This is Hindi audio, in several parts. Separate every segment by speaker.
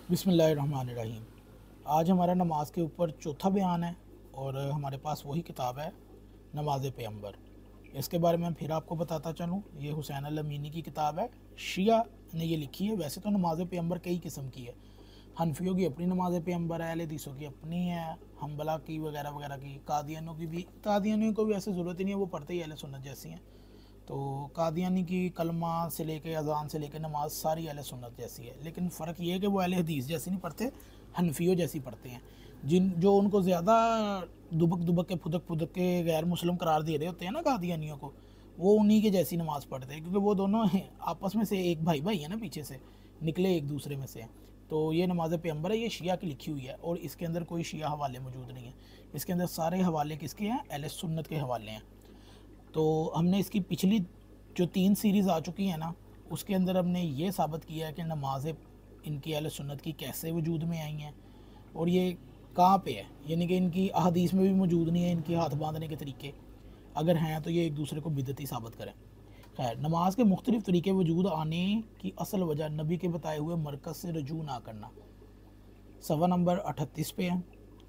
Speaker 1: बिस्मिल्लाहिर्रहमानिर्रहीम। आज हमारा नमाज के ऊपर चौथा बयान है और हमारे पास वही किताब है नमाज पैगम्बर। इसके बारे में फिर आपको बताता चलूँ, ये हुसैन अल अमीनी की किताब है, शिया ने ये लिखी है। वैसे तो नमाज पैगम्बर कई किस्म की है, हनफियों की अपनी नमाज पैगम्बर है, अहले हदीसों की अपनी है, हम्बला की वगैरह वगैरह की, कादियानियों की भी। कादियानियों को भी ऐसे ज़रूरत ही नहीं है, वो पढ़ते ही अहले सुन्नत जैसी हैं। तो कादियानी की कलमा से लेके अजान से लेके नमाज सारी अहले सुन्नत जैसी है, लेकिन फ़र्क ये है कि वो अहले हदीस जैसी नहीं पढ़ते, हनफियों जैसी पढ़ते हैं। जिन जो उनको ज़्यादा दुबक दुबक के फुदक फुदक के गैर मुस्लिम करार दे रहे होते हैं ना कादियानियों को, वो उन्हीं के जैसी नमाज़ पढ़ते हैं, क्योंकि वो दोनों हैं आपस में से एक भाई भाई है ना, पीछे से निकले एक दूसरे में से। तो ये नमाज पैगम्बर है, ये शिया की लिखी हुई है और इसके अंदर कोई शिया हवाले मौजूद नहीं है। इसके अंदर सारे हवाले किसके हैं? अहले सुन्नत के हवाले हैं। तो हमने इसकी पिछली जो 3 सीरीज़ आ चुकी हैं ना, उसके अंदर हमने ये साबित किया है कि नमाज़ें इनकी अहले सुन्नत की कैसे वजूद में आई हैं और ये कहाँ पे है। यानी कि इनकी अहादीस में भी मौजूद नहीं है इनकी हाथ बांधने के तरीके, अगर हैं तो ये एक दूसरे को बिदती साबित करें। खैर, नमाज के मुख्तलिफ़ तरीके वजूद आने की असल वजह नबी के बताए हुए मरकज़ से रजू ना करना। सफ़ा नंबर 38 पे है।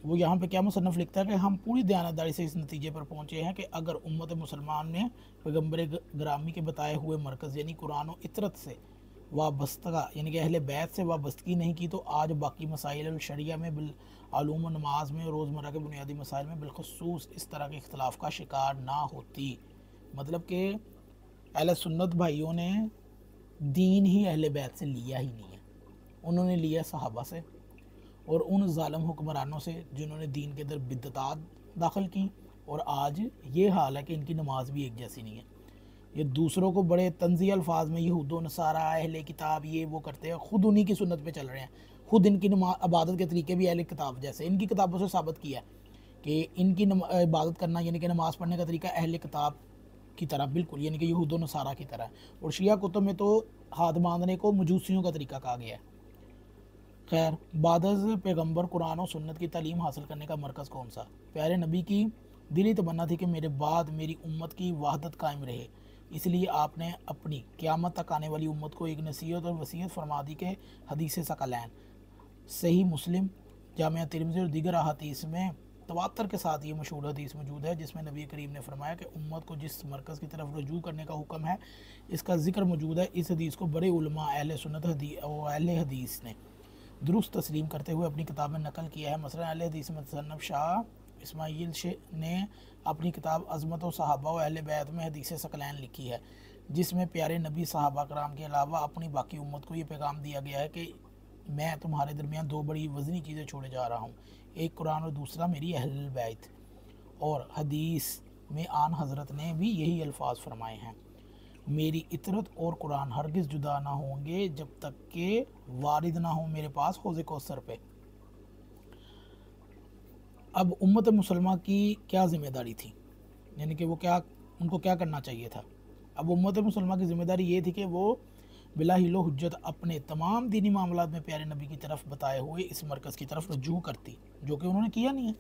Speaker 1: वो यहाँ पे क्या मुसन्नफ़ लिखता है कि हम पूरी दयानतदारी से इस नतीजे पर पहुँचे हैं कि अगर उम्मत मुसलमान ने पैगम्बर ग्रामी के बताए हुए मरकज़ यानी कुरान और इतरत से वाबस्तगा यानी कि अहले बैत से वाबस्तगी नहीं की, तो आज बाकी मसाइल शरिया में आलूम नमाज में रोज़मर्रा के बुनियादी मसाइल में बिलखसूस इस तरह के इख्तलाफ का शिकार ना होती। मतलब कि अहले सुन्नत भाइयों ने दीन ही अहले बैत से लिया ही नहीं है, उन्होंने लिया सहाबा से और उन ज़ालिम हुक्मरानों से जिन्होंने दीन के अंदर बिदअत दाखिल की। और आज ये हाल है कि इनकी नमाज भी एक जैसी नहीं है। ये दूसरों को बड़े तंज़ी अल्फाज में यहूद व नसारा अहले किताब ये वो करते हैं, ख़ुद उन्हीं की सुन्नत पे चल रहे हैं। ख़ुद इनकी इबादत के तरीके भी अहले किताब जैसे, इनकी किताबों से साबित किया है कि इनकी इबादत करना यानी कि नमाज़ पढ़ने का तरीका अहले किताब की तरह बिल्कुल, यानी कि यहूद व नसारा की तरह। और शिया कुतुब में तो हाथ बांधने को मजूसियों का तरीका कहा गया है। खैर, बादज़ पैगम्बर कुरान और सुन्नत की तालीम हासिल करने का मरकज़ कौन सा? प्यारे नबी की दिली तमन्ना थी कि मेरे बाद मेरी उम्मत की वहदत कायम रहे, इसलिए आपने अपनी क़यामत तक आने वाली उम्मत को एक नसीहत और वसीयत फरमा दी कि हदीस सकलैन सही मुस्लिम, जामिया तिरमिज़ी और दीगर अहादीस में तवातर के साथ ये मशहूर हदीस मौजूद है, जिसमें नबी करीम ने फरमाया कि उम्मत को जिस मरकज़ की तरफ रजू करने का हुक्म है, इसका ज़िक्र मौजूद है। इस हदीस को बड़े उलमा अहले सुन्नत और अहले हदीस ने दुरुस्त तस्लीम करते हुए अपनी किताब में नकल किया है। मसलन अहले हदीस मुसन्नफ़ शाह इस्माइल ने अपनी किताब अज़मत व सहाबा व अहले बैत में हदीस सकलैन लिखी है, जिसमें प्यारे नबी सहाबा कराम के अलावा अपनी बाकी उम्मत को ये पैगाम दिया गया है कि मैं तुम्हारे दरमियान 2 बड़ी वज़नी चीज़ें छोड़े जा रहा हूँ, एक कुरान और दूसरा मेरी अहल बैत। और हदीस में आन हज़रत ने भी यही अल्फाज फरमाए हैं, मेरी इतरत और कुरान हरगिज़ जुदा ना होंगे जब तक के वारिद ना हो मेरे पास हौज़ कौसर पे। अब उम्मत मुसलमा की क्या ज़िम्मेदारी थी, यानी कि वो क्या, उनको क्या करना चाहिए था? अब उम्मत मुसलमा की ज़िम्मेदारी ये थी कि वो बिला हिलो हुज्जत अपने तमाम दीनी मामलात में प्यारे नबी की तरफ बताए हुए इस मरकज़ की तरफ रजू करती, जो कि उन्होंने किया नहीं है,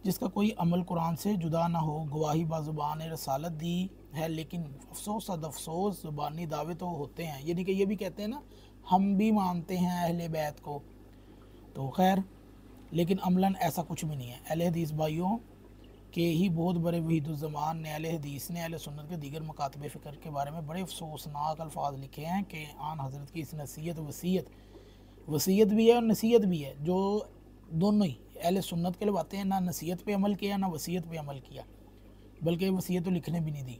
Speaker 1: जिसका कोई अमल कुरान से जुदा ना हो। गवाही बाज़ुबान रसालत दी है, लेकिन अफसोस सद अफसोस ज़ुबानी दावे तो होते हैं, यानी कि ये भी कहते हैं ना हम भी मानते हैं अहले बैत को, तो खैर, लेकिन अमलन ऐसा कुछ भी नहीं है। अहले हदीस भाइयों के ही बहुत बड़े वहीदुज़्ज़मान ने अहले हदीस ने अहले सुन्नत के दीगर मकातब फ़िक्र के बारे में बड़े अफसोसनाक अल्फाज लिखे हैं कि आन हज़रत की इस नसीहत वसीयत भी है और नसीहत भी है, जो दोनों ही अहले सुन्नत के लिए आते हैं, ना नसीहत पे अमल किया ना वसीयत पे अमल किया, बल्कि वसीयत तो लिखने भी नहीं दी।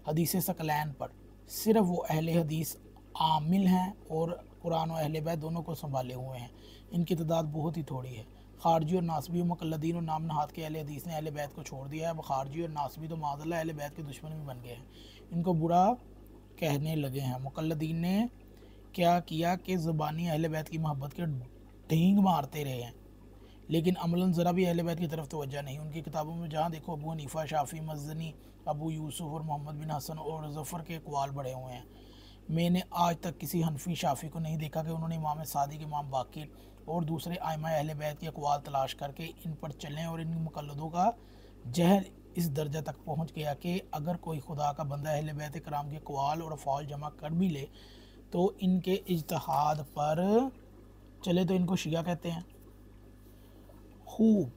Speaker 1: हदीस सकलैन पर सिर्फ वो अहले हदीस आमिल हैं और कुरान और अहले बैत दोनों को संभाले हुए हैं। इनकी तादाद बहुत ही थोड़ी है। खारजी और नासबी और मुक़ल्लिदीन और नाम नहाद के अहले हदीस ने अहले बैत को छोड़ दिया है। अब खारजी और नासबी तो माज़अल्लाह अहले बैत के दुश्मन भी बन गए हैं, इनको बुरा कहने लगे हैं। मुक़ल्लिदीन ने क्या किया कि ज़बानी अहले बैत की मोहब्बत के ढींग मारते रहे हैं, लेकिन अमलन ज़रा भी अहले बैत की तरफ तवज्जो नहीं। उनकी किताबों में जहाँ देखो अबू हनीफ़ा, शाफ़ी, मज़नी, अबू यूसुफ़ और मोहम्मद बिन हसन और ज़फ़र के अक़वाल बढ़े हुए हैं। मैंने आज तक किसी हनफी शाफ़ी को नहीं देखा कि उन्होंने इमाम सादिक, इमाम बाक़िर और दूसरे आइमा अहले बैत के अक़वाल तलाश करके इन पर चलें, और इन मुक़ल्लिदों का जहल इस दर्जा तक पहुँच गया कि अगर कोई खुदा का बंदा अहले बैत कराम के अक़वाल और अफ़आल जमा कर भी ले तो इनके इज्तिहाद पर चले तो इनको शिया कहते हैं। खूब,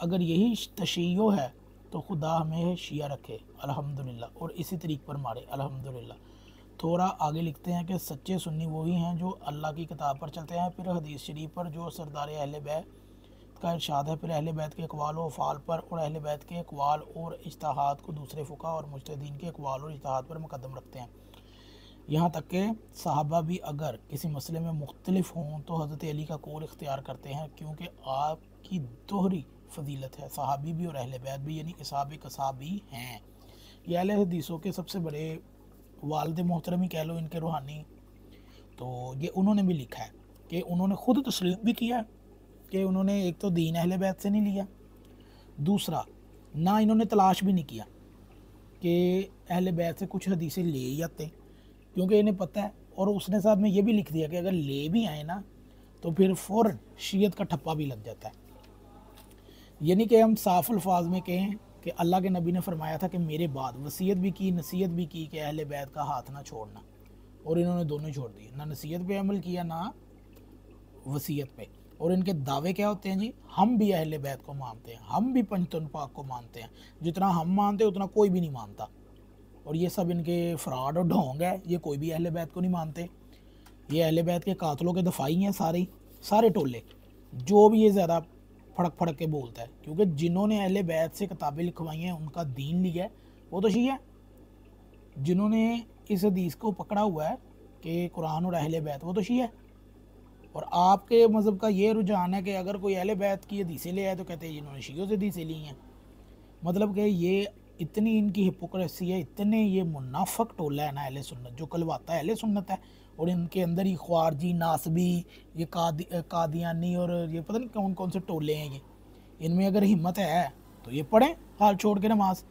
Speaker 1: अगर यही तशय्यो है तो खुदा हमें शिया रखे अल्हम्दुलिल्लाह, और इसी तरीक़ पर मारे अल्हम्दुलिल्लाह। थोड़ा आगे लिखते हैं कि सच्चे सुन्नी वही हैं जो अल्लाह की किताब पर चलते हैं। फिर हदीस शरीफ पर जो सरदार अहले बैत का इरशाद है, फिर अहले बैत के अक़वाल और अफ़आल पर, और अहले बैत के अक़वाल और इज्तिहाद को दूसरे फ़ुक़हा और मुज्तहिदीन के अक़वाल और इज्तिहाद पर मुक़द्दम रखते हैं। यहाँ तक कि सहाबा भी अगर किसी मसले में मुख्तलिफ हों तो हज़रत अली का कौल इख्तियार करते हैं, क्योंकि आपकी दोहरी फजीलत है, सहाबी भी और अहले बैत भी, यानी इसहाब कसाबी हैं। ये अहले हदीसों के सबसे बड़े वालिद मोहतरम ही कह लो, इनके रूहानी। तो ये उन्होंने भी लिखा है कि उन्होंने ख़ुद तस्लीम भी किया कि उन्होंने एक तो दीन अहले बैत से नहीं लिया, दूसरा ना इन्होंने तलाश भी नहीं किया कि अहले बैत से कुछ हदीसें ले ही आते, क्योंकि इन्हें पता है। और उसने साथ में ये भी लिख दिया कि अगर ले भी आए ना तो फिर फ़ौरन शीयत का ठप्पा भी लग जाता है। यानी कि हम साफ अल्फाज में कहें कि अल्लाह के नबी ने फरमाया था कि मेरे बाद वसीयत भी की, नसीहत भी की कि अहले बैत का हाथ ना छोड़ना, और इन्होंने दोनों छोड़ दिए, ना नसीहत पे अमल किया ना वसीयत पे। और इनके दावे क्या होते हैं जी, हम भी अहले बैत को मानते हैं, हम भी पंजतन पाक को मानते हैं, जितना हम मानते हैं उतना कोई भी नहीं मानता। और ये सब इनके फ्रॉड और ढोंग है, ये कोई भी अहले बैत को नहीं मानते। ये अहले बैत के कातलों के दफाई हैं सारे टोले, जो भी ये ज़्यादा फड़क के बोलता है, क्योंकि जिन्होंने अहले बैत से किताबें लिखवाई हैं, उनका दीन लिया है, वो तो शिया है। जिन्होंने इस हदीस को पकड़ा हुआ है कि कुरान और अहले बैत, वो तो शिया है। और आपके मज़हब का ये रुझान है कि अगर कोई अहले बैत की हदीसें ले आए तो कहते हैं जिन्होंने शियों से हदीसें ली हैं। मतलब कि ये इतनी इनकी हिपोक्रेसी है, इतने ये मुनाफक टोला है ना अहले सुन्नत, जो कहलवाता है अहले सुन्नत है, और इनके अंदर ही ख्वारजी, नासबी, ये कादियानी और ये पता नहीं कौन कौन से टोले हैं ये। इनमें अगर हिम्मत है तो ये पढ़ें हाल छोड़ के नमाज।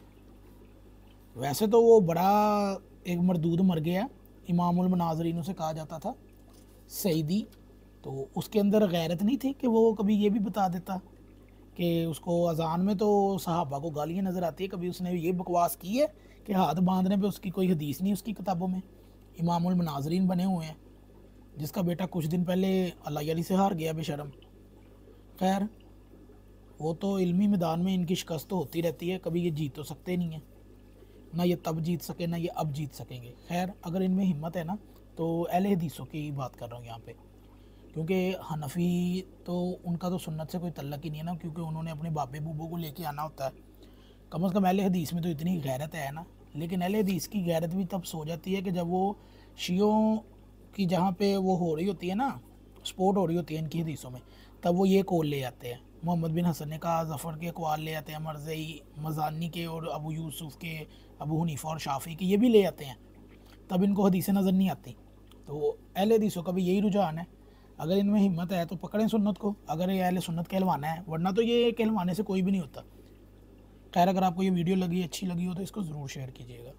Speaker 1: वैसे तो वो बड़ा एक मरदूद मर गया, इमामुल मुनाज़रीन उसे कहा जाता था, सईदी। तो उसके अंदर गैरत नहीं थी कि वो कभी ये भी बता देता कि उसको अजान में तो सहाबा को गालियाँ नज़र आती है, कभी उसने ये बकवास की है कि हाथ बांधने पे उसकी कोई हदीस नहीं उसकी किताबों में। इमामुल मुनाज़रीन बने हुए हैं, जिसका बेटा कुछ दिन पहले अल्लाह अली से हार गया बेशरम। खैर, वो तो इल्मी मैदान में इनकी शिकस्त तो होती रहती है, कभी ये जीत तो सकते नहीं हैं, ना ये तब जीत सके ना ये अब जीत सकेंगे। खैर, अगर इनमें हिम्मत है ना तो अहले हदीसों की बात कर रहा हूँ यहाँ पे, क्योंकि हनफी तो उनका तो सुन्नत से कोई तल्लक ही नहीं है ना, क्योंकि उन्होंने अपने बाबे बूबों को लेके आना होता है। कम से कम अहले हदीस में तो इतनी गैरत है ना। लेकिन अहले हदीस की गैरत भी तब सो जाती है कि जब वो शियों की जहाँ पे वो हो रही होती है ना, स्पोर्ट हो रही होती है इनकी हदीसों में, तब वो ये कौल ले आते हैं। मोहम्मद बिन हसन ने कहा, ज़फ़र के अक़वाल ले आते हैं, मरज़ई मज़ानी के और अबू यूसुफ़ के, अबू हनीफ़ा और शाफ़ी के, ये भी ले आते हैं। तब इनको हदीसें नज़र नहीं आती। तो अहले हदीसों का भी यही रुझान है, अगर इनमें हिम्मत है तो पकड़ें सुन्नत को, अगर ये अहले सुन्नत कहलवाना है, वरना तो ये कहलवाने से कोई भी नहीं होता। खैर, अगर आपको ये वीडियो अच्छी लगी हो तो इसको ज़रूर शेयर कीजिएगा।